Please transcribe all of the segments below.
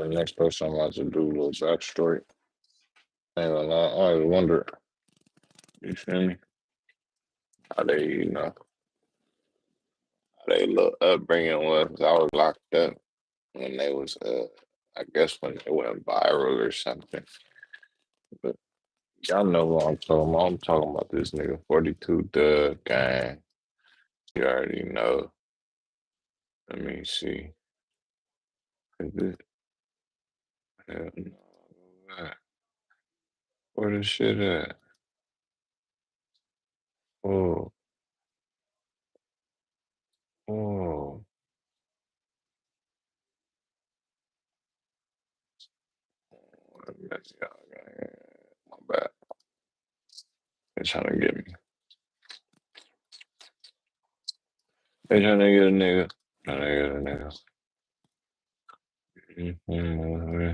the next person I'm about to do a little backstory. Ain't gonna lie, I always wonder, you feel me? How they, how they little upbringing was. 'Cause I was locked up when they was, I guess when they went viral or something. But y'all know what I'm talking about. I'm talking about this nigga 42 DUGG gang. You already know. Let me see. Is this? Hell no. Where this shit at? Oh, oh. That's y'all. My bad. They trying to get me. They trying to get a nigga. Trying to get a nigga.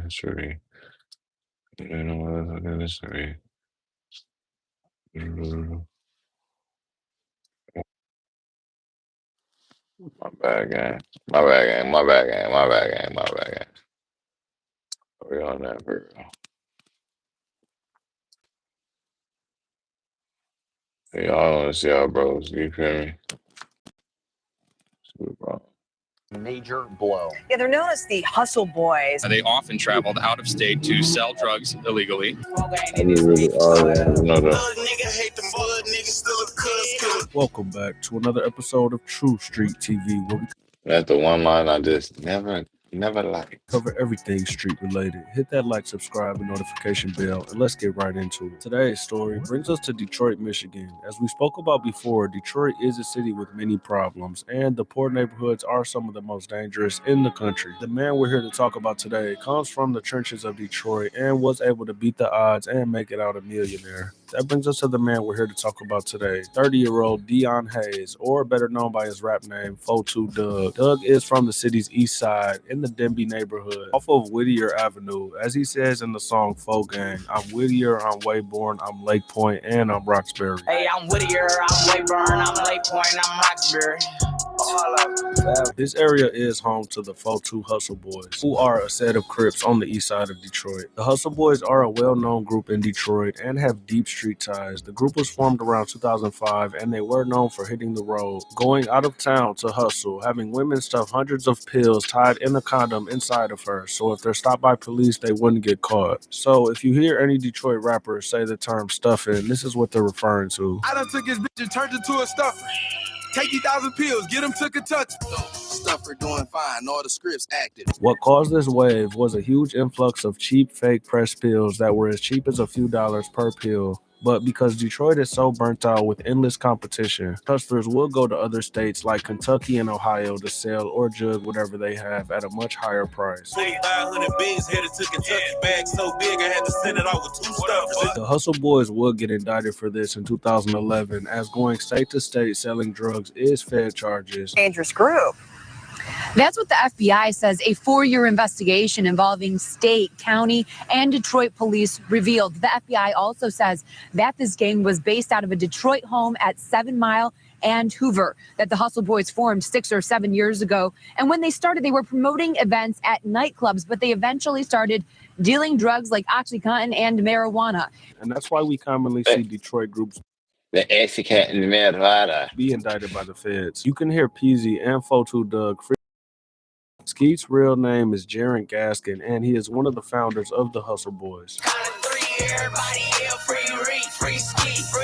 History. You know what history. My bad gang. My bad gang. My bad gang. My bad gang. My bad gang. We on that for real. Hey, y'all want to see our bros. You feel me? Super bro. Major blow. Yeah, they're known as the Hustle Boys. They often traveled out of state to sell drugs illegally. I just really are. Welcome back to another episode of True Street TV, where we That's the one line I just never liked. cover everything street related. Hit that like, subscribe, and notification bell, and let's get right into it. Today's story brings us to Detroit, Michigan. As we spoke about before, Detroit is a city with many problems, and the poor neighborhoods are some of the most dangerous in the country. The man we're here to talk about today comes from the trenches of Detroit and was able to beat the odds and make it out a millionaire. That brings us to the man we're here to talk about today, 30-year-old Dion Hayes, or better known by his rap name, 42 DUGG. DUGG is from the city's east side in the Denby neighborhood, off of Whittier Avenue. As he says in the song Faux Gang, I'm Whittier, I'm Wayborn, I'm Lake Point, and I'm Roxbury. Hey, I'm Whittier, I'm Wayburn, I'm Lake Point, I'm Roxbury. This area is home to the 42 Hustle Boys, who are a set of Crips on the east side of Detroit. The Hustle Boys are a well-known group in Detroit and have deep street ties. The group was formed around 2005, and they were known for hitting the road, going out of town to hustle, having women stuff hundreds of pills tied in a condom inside of her, so if they're stopped by police, they wouldn't get caught. So if you hear any Detroit rappers say the term stuffing, this is what they're referring to. I done took his bitch and turned into a stuffer. Take 1,000 pills, get him to Kentucky. Stuffer doing fine, all the scripts active. What caused this wave was a huge influx of cheap fake pressed pills that were as cheap as a few dollars per pill. But because Detroit is so burnt out with endless competition, hustlers will go to other states like Kentucky and Ohio to sell or jug whatever they have at a much higher price. 500 bigs headed to Kentucky, bag so big I had to send it out with 2 stuffers. The Hustle Boys would get indicted for this in 2011, as going state to state selling drugs is fed charges. Dangerous group. That's what the FBI says. A 4-year investigation involving state, county, and Detroit police revealed. The FBI also says that this gang was based out of a Detroit home at 7 Mile and Hoover, that the Hustle Boys formed 6 or 7 years ago. And when they started, they were promoting events at nightclubs, but they eventually started dealing drugs like OxyContin and marijuana. And that's why we commonly see Detroit groups The Mexican and marijuana be indicted by the feds. You can hear Peasy and 42 DUGG. Skeet's real name is Jaron Gaskin, and he is one of the founders of the Hustle Boys.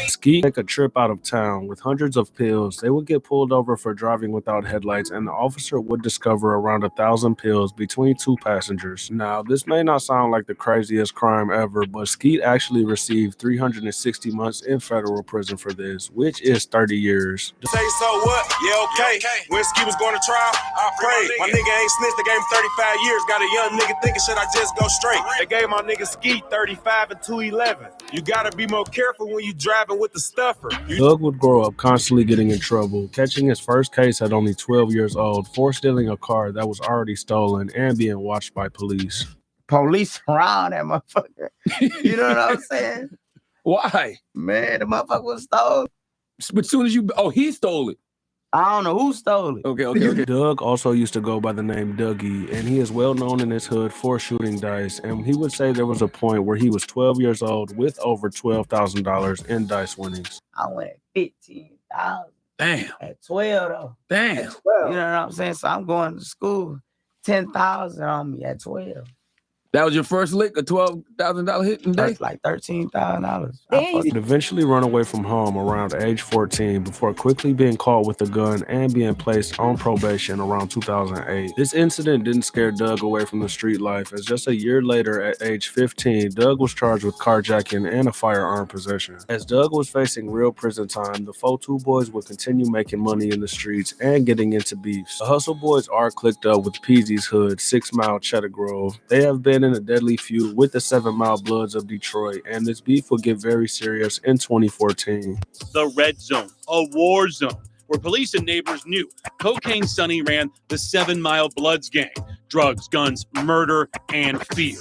Skeet take a trip out of town with hundreds of pills. They would get pulled over for driving without headlights, and the officer would discover around 1,000 pills between 2 passengers. Now, this may not sound like the craziest crime ever, but Skeet actually received 360 months in federal prison for this, which is 30 years. Say so what? Yeah, okay. When Ski was going to trial, I prayed. My nigga ain't snitched. They gave him 35 years. Got a young nigga thinking, should I just go straight? They gave my nigga Ski 35 and 211. You gotta be more careful when you driving with the stuffer. DUGG would grow up constantly getting in trouble, catching his first case at only 12 years old for stealing a car that was already stolen and being watched by police. Police around that motherfucker. You know what I'm saying? Why? Man, the motherfucker was stolen. But as soon as he stole it. I don't know who stole it. Okay. Doug also used to go by the name Dougie, and he is well known in his hood for shooting dice. And he would say there was a point where he was 12 years old with over $12,000 in dice winnings. I went at 15,000. Damn. At 12 though. Damn. At 12. You know what I'm saying? So I'm going to school. 10,000 on me at 12. That was your first lick, a $12,000 hit in a day? That's like $13,000. He would eventually run away from home around age 14 before quickly being caught with a gun and being placed on probation around 2008. This incident didn't scare Doug away from the street life, as just a year later at age 15, Doug was charged with carjacking and a firearm possession. As Doug was facing real prison time, the 4-2 boys would continue making money in the streets and getting into beefs. The Hustle Boys are clicked up with Peasy's Hood, 6 Mile, Cheddar Grove. They have been in a deadly feud with the 7 Mile Bloods of Detroit, and this beef will get very serious in 2014. The Red Zone, a war zone, where police and neighbors knew Cocaine Sonny ran the 7 Mile Bloods gang. Drugs, guns, murder, and fear.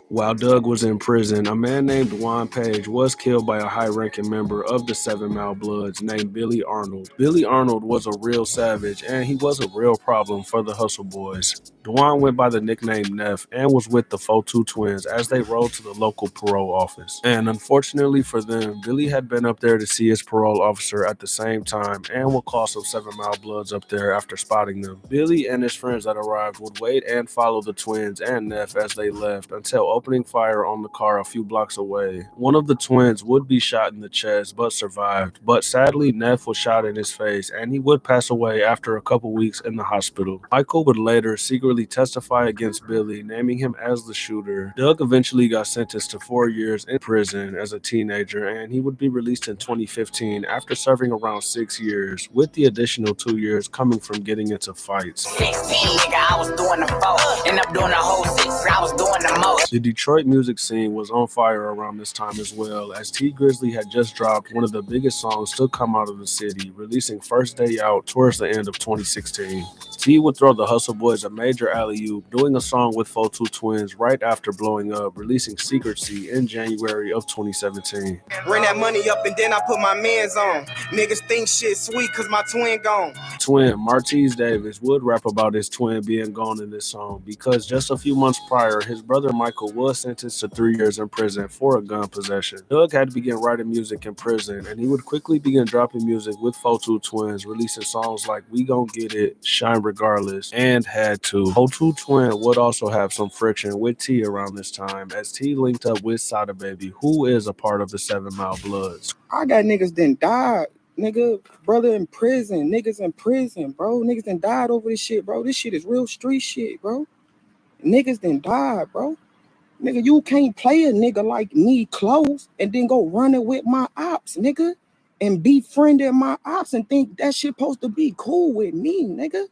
While Doug was in prison, a man named Juan Page was killed by a high-ranking member of the 7 Mile Bloods named Billy Arnold. Billy Arnold was a real savage, and he was a real problem for the Hustle Boys. Dwan went by the nickname Neff and was with the 4-2 twins as they rode to the local parole office. And unfortunately for them, Billy had been up there to see his parole officer at the same time and would call some 7 Mile Bloods up there after spotting them. Billy and his friends that arrived would wait and follow the twins and Neff as they left until opening fire on the car a few blocks away. One of the twins would be shot in the chest but survived, but sadly Neff was shot in his face and he would pass away after a couple weeks in the hospital. Michael would later secretly testify against Billy, naming him as the shooter. Doug eventually got sentenced to 4 years in prison as a teenager, and he would be released in 2015 after serving around 6 years, with the additional 2 years coming from getting into fights. 16, nigga, I was doing the 4. End up doing the whole 6, I was doing the most. The Detroit music scene was on fire around this time as well, as T Grizzly had just dropped one of the biggest songs to come out of the city, releasing First Day Out towards the end of 2016. T would throw the Hustle Boys a major alley-oop, doing a song with 4-2 twins right after blowing up, releasing Secrecy in January of 2017. Bring that money up and then I put my mans on. Niggas think shit sweet cause my twin gone. Twin Martez Davis would rap about his twin being gone in this song because just a few months prior, his brother Michael was sentenced to 3 years in prison for a gun possession. Doug had to begin writing music in prison, and he would quickly begin dropping music with 4-2 twins, releasing songs like We Gon' Get It, Shine Regardless, and Had To. 4-2 twin would also have some friction with T around this time, as T linked up with Sada Baby, who is a part of the 7 Mile Bloods. I got niggas done died. Nigga, brother in prison. Niggas in prison, bro. Niggas done died over this shit, bro. This shit is real street shit, bro. Niggas done died, bro. Nigga, you can't play a nigga like me close and then go running with my ops, nigga. And befriending my ops and think that shit supposed to be cool with me, nigga.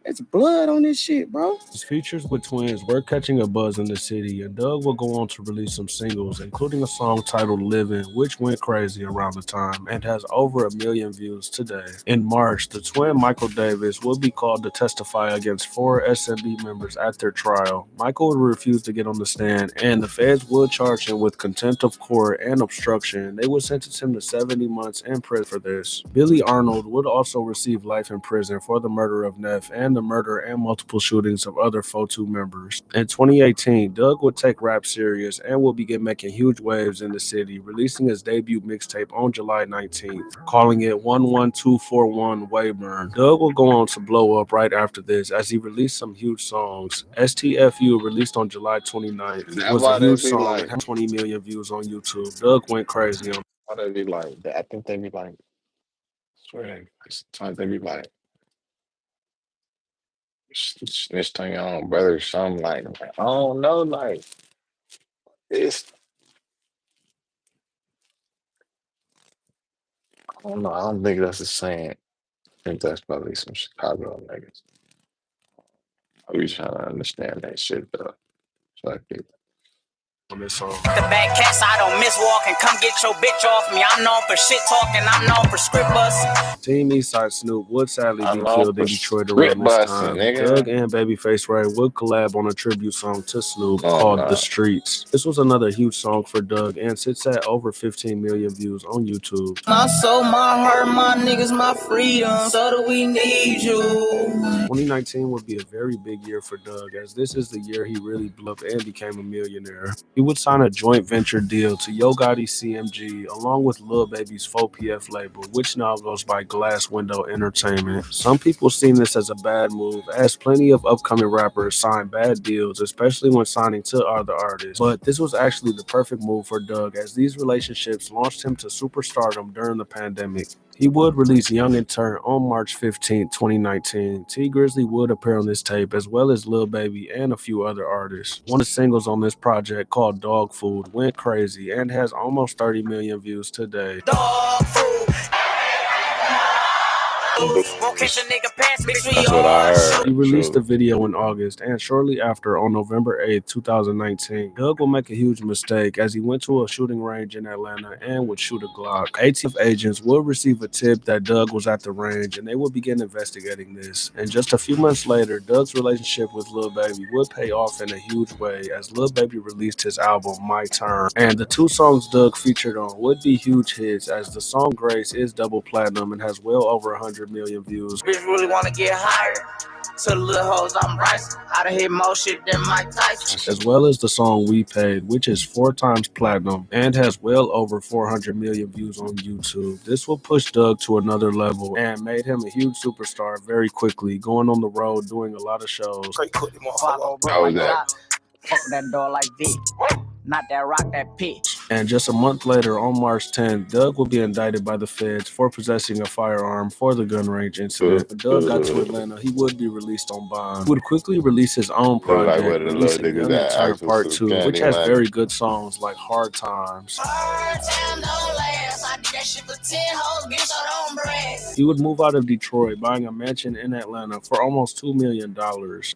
It's blood on this shit, bro. His features with twins were catching a buzz in the city, and Doug will go on to release some singles, including a song titled Livin', which went crazy around the time and has over 1 million views today. In March, the twin Michael Davis will be called to testify against 4 SMB members at their trial. Michael would refuse to get on the stand, and the feds would charge him with contempt of court and obstruction. They would sentence him to 70 months in prison for this. Billy Arnold would also receive life in prison for the murder of Neff and the murder and multiple shootings of other 4-2 members. In 2018, Doug would take rap serious and will begin making huge waves in the city, releasing his debut mixtape on July 19th, calling it 11241 Wayburn. Doug will go on to blow up right after this as he released some huge songs. STFU, released on July 29th, was a huge song like, and had 20 million views on YouTube. Doug went crazy on. Why they be like that? I think they be like, I swear, sometimes they be like, this thing on, brother, something like, I don't know, like, it's, I don't know, I don't think that's the same. I think that's probably some Chicago niggas. I be trying to understand that shit, though. So I think on this song. The bad cats, I don't miss walking. Come get your bitch off me. I'm known for shit talking. I'm known for script bus. Team Eastside Snoop would sadly be I'm known killed for in Detroit around script this busting, time. nigga. Doug and Babyface Ray would collab on a tribute song to Snoop Oh, called nah. The Streets. This was another huge song for Doug and sits at over 15 million views on YouTube. My soul, my heart, my niggas, my freedom. So do we need you. 2019 would be a very big year for Doug, as this is the year he really blew up and became a millionaire. He would sign a joint venture deal to Yo Gotti's CMG along with Lil Baby's 4PF label, which now goes by Glass Window Entertainment. Some people seen this as a bad move, as plenty of upcoming rappers sign bad deals, especially when signing to other artists. But this was actually the perfect move for Doug, as these relationships launched him to superstardom during the pandemic. He would release Young and Turn on March 15, 2019. T Grizzly would appear on this tape, as well as Lil Baby and a few other artists. One of the singles on this project, called Dog Food, went crazy and has almost 30 million views today. Dog food. That's what I heard. He released the video in August, and shortly after, on November 8, 2019, Doug will make a huge mistake as he went to a shooting range in Atlanta and would shoot a Glock. ATF agents will receive a tip that Doug was at the range, and they will begin investigating this. And just a few months later, Doug's relationship with Lil Baby would pay off in a huge way as Lil Baby released his album My Turn. And the two songs Doug featured on would be huge hits, as the song Grace is double platinum and has well over 100 million views. Bitch really wanna get higher. To the little hoes, I'm rising. I done hit more shit than Mike Tyson. As well as the song We Paid, which is 4 times platinum and has well over 400 million views on YouTube. This will push Doug to another level and made him a huge superstar very quickly, going on the road, doing a lot of shows. Fuck that door like this. Not that rock, that pitch. And just a month later, on March 10th, Doug will be indicted by the feds for possessing a firearm for the gun range incident. When Doug got to Atlanta, he would be released on bond. He would quickly release his own project, releasing Young and Turn Part 2, which has very good songs like Hard Times. He would move out of Detroit, buying a mansion in Atlanta for almost $2 million.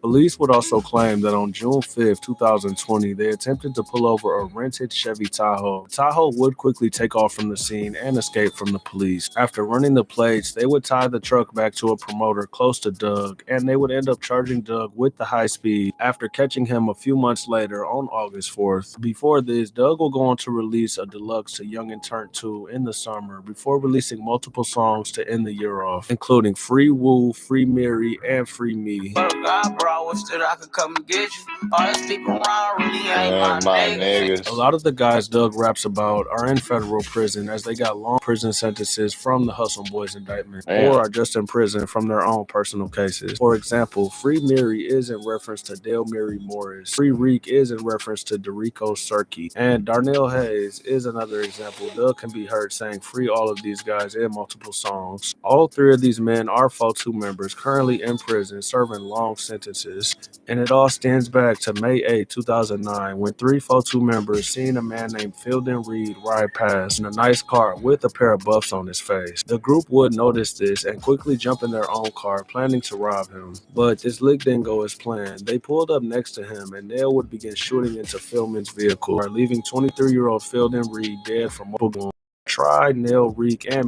Police would also claim that on June 5th, 2020, they attempted to pull over a rented Chevy Tahoe. The Tahoe would quickly take off from the scene and escape from the police. After running the plates, they would tie the truck back to a promoter close to Doug, and they would end up charging Doug with the high speed after catching him a few months later on August 4th. Before this, Doug will go on to release a deluxe to Young and Turn 2 in the summer, before releasing multiple songs to end the year off, including Free Woo, Free Mary, and Free Me. God, bro, I wish that I could come and get you. All these people around really ain't my niggas. A lot of the guys Doug raps about are in federal prison, as they got long prison sentences from the Hustle Boys indictment, or are just in prison from their own personal cases. For example, Free Mary is in reference to Dale Mary Morris, Free Reek is in reference to Derico Surkey, and Darnell Hayes is another example. Doug can be heard saying free all of these guys in multiple songs. All three of these men are 4-2 members currently in prison serving long sentences, and it all stems back to May 8, 2009, when 3 4-2 members seen a man named Fieldin Reed ride past in a nice car with a pair of buffs on his face. The group would notice this and quickly jump in their own car, planning to rob him. But this lick didn't go as planned. They pulled up next to him, and Nail would begin shooting into Fieldman's vehicle, leaving 23-year-old Fieldin Reed dead from multiple wounds. Tried, Nail, Reek, and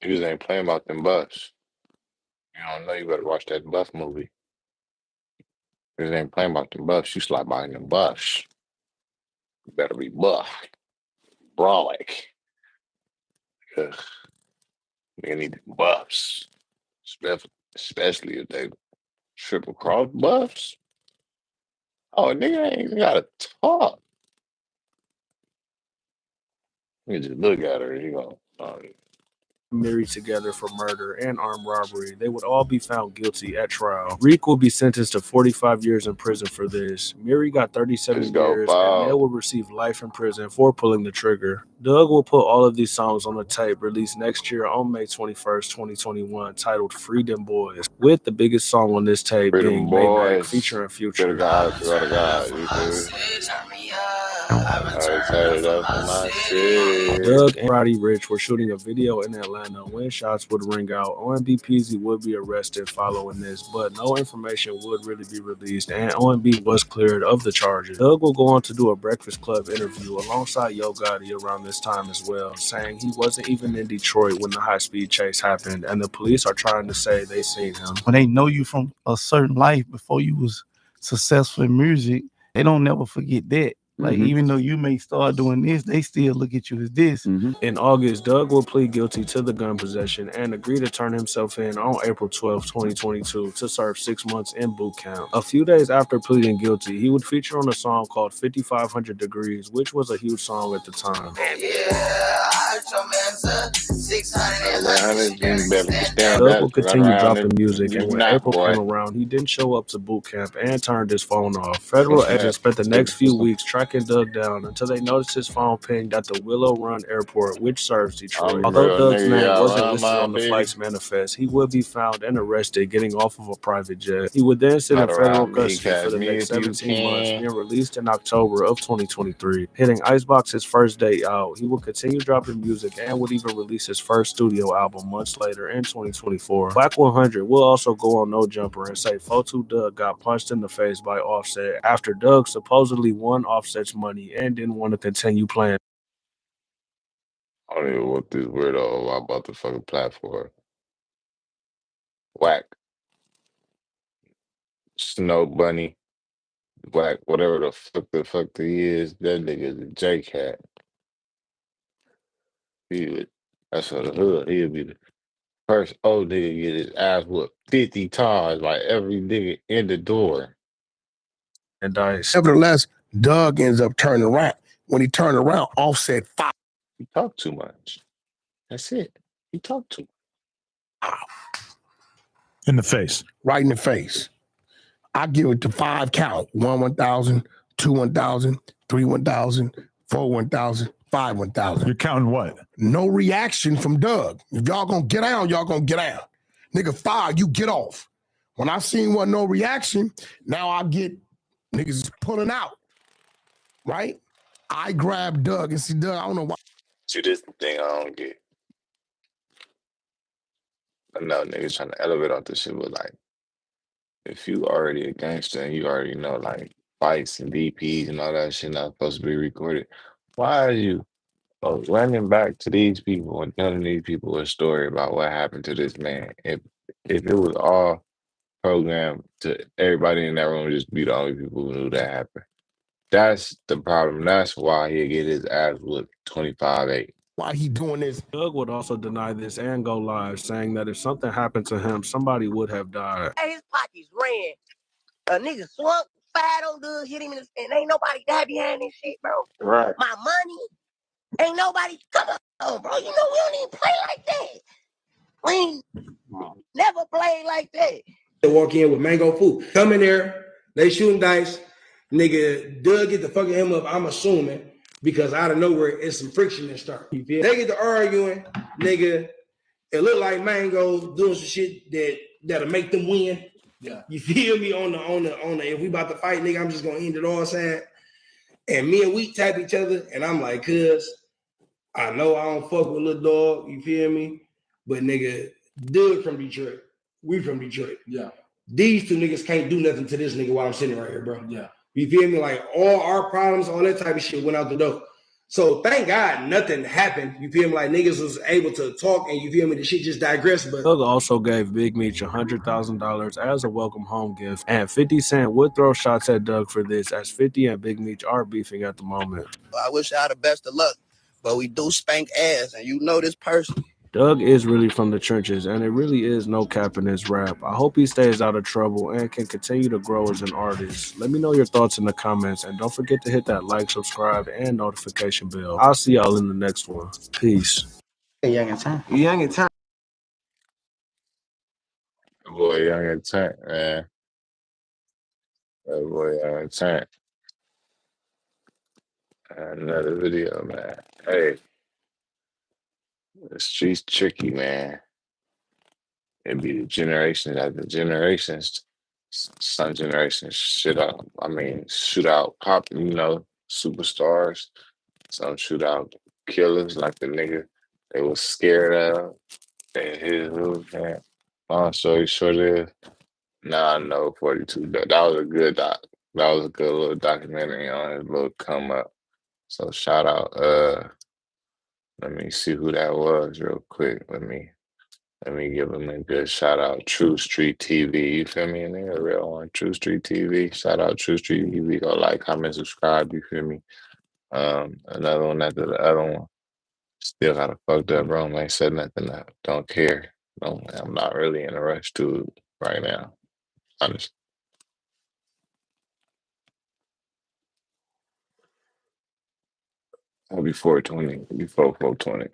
Niggas ain't playing about them buffs. You don't know, you better watch that buff movie. Niggas ain't playing about them buffs. You slide by them buffs. You better be buff. Brolic. Ugh. Nigga need them buffs. Especially if they triple cross buffs. Oh, nigga ain't even gotta talk. You just look at her and you go, married together for murder and armed robbery. They would all be found guilty at trial. Reek will be sentenced to 45 years in prison for this. Miri got 37 years, and Nail will receive life in prison for pulling the trigger. Doug will put all of these songs on a tape released next year on May 21st, 2021, titled Freedom Boys, with the biggest song on this tape being Maybach featuring Future. God, you feel me? I started up in my city. Doug and Roddy Ricch were shooting a video in Atlanta when shots would ring out. OMB Peasy would be arrested following this, but no information would really be released, and OMB was cleared of the charges. Doug will go on to do a Breakfast Club interview alongside Yo Gotti around this time as well, saying he wasn't even in Detroit when the high-speed chase happened, and the police are trying to say they seen him. When they know you from a certain life before you was successful in music, they don't never forget that. Like, even though you may start doing this, they still look at you as this. In August, Doug will plead guilty to the gun possession and agree to turn himself in on April 12, 2022 to serve 6 months in boot camp. A few days after pleading guilty, he would feature on a song called 5500 Degrees, which was a huge song at the time. Doug will continue dropping music, and when April came around, he didn't show up to boot camp and turned his phone off. Federal agents spent the next few weeks tracking Doug down until they noticed his phone pinged at the Willow Run Airport, which serves Detroit. Although Doug's name wasn't listed on the flight's manifest, he would be found and arrested getting off of a private jet. He would then sit in federal custody for the next 17 months, being released in October of 2023. Hitting Icebox his first day out, he would continue dropping music and would even release his first studio album months later in 2024. Black 100 will also go on No Jumper and say 4-2 Doug got punched in the face by Offset after Doug supposedly won Offset's money and didn't want to continue playing. I don't even want this weirdo about the fucking platform. Whack. Snow Bunny. Whack. Whatever the fuck he is, that nigga's a J-Cat. That's for the hood. He'll be the first old nigga get his ass whooped 50 times by every nigga in the door. And Dice. Nevertheless, Doug ends up turning around. When he turned around, Offset five. He talked too much. That's it. He talked too much. In the face. Right in the face. I give it to 5 count. 1 1,000, 2 1,000, 3 1,000, 4 1,000, 5 1,000. You're counting what? No reaction from Doug. If y'all gonna get down, y'all gonna get down. Nigga, 5, you get off. When I seen one no reaction, now I get niggas is pulling out. Right? I grab Doug and see Doug, I don't know why. See, this the thing I don't get. I know niggas trying to elevate off this shit, but like, if you already a gangster and you already know like fights and DPs and all that shit not supposed to be recorded, why are you running back to these people and telling these people a story about what happened to this man? If it was all programmed to everybody in that room just be the only people who knew that happened. That's the problem. That's why he'll get his ass whooped 25-8. Why he doing this? Doug would also deny this and go live, saying that if something happened to him, somebody would have died. Hey, his pockets ran. A nigga swung, fired on Doug, hit him in the and ain't nobody died behind this shit, bro. Right. My money, ain't nobody, come on, bro. You know we don't even play like that. We ain't never played like that. They walk in with mango food. Come in there, they shooting dice. Nigga, Doug get the fucking him up, I'm assuming, because out of nowhere, it's some friction that start. They get to arguing, nigga. It look like Mango doing some shit that'll make them win. Yeah. You feel me on the if we about to fight, nigga, I'm just gonna end it all saying. And me and we tap each other, and I'm like, cuz I know I don't fuck with little dog, you feel me? But nigga, Doug from Detroit. We from Detroit. Yeah. These two niggas can't do nothing to this nigga while I'm sitting right here, bro. Yeah. You feel me? Like all our problems, all that type of shit went out the door. So thank God nothing happened. You feel me? Like niggas was able to talk and you feel me? The shit just digressed. But Doug also gave Big Meech $100,000 as a welcome home gift. And 50 Cent would throw shots at Doug for this, as 50 and Big Meech are beefing at the moment. I wish y'all the best of luck, but we do spank ass, and you know this person. Doug is really from the trenches, and it really is no cap in his rap. I hope he stays out of trouble and can continue to grow as an artist. Let me know your thoughts in the comments, and don't forget to hit that like, subscribe, and notification bell. I'll see y'all in the next one. Peace. Hey, Young in Time. Young in Time. That boy Young in Tank, man. That boy Young in Tank. Another video, man. Hey. The street's tricky, man. It'd be the generations after generations. Some generations shoot out, pop, superstars, some shootout killers like the nigga they was scared of. And his man. Long story short is, now I know 42. That was a good doc. That was a good little documentary on his little come up. So shout out. Let me see who that was real quick. Let me give him a good shout out. True Street TV. You feel me? And they're real on True Street TV. Shout out True Street TV. Go like, comment, subscribe. You feel me? Another one after the other one. Still got a fucked up room. Ain't said nothing. Don't care. I'm not really in a rush to right now. Honestly. I'll be 420. Before 420.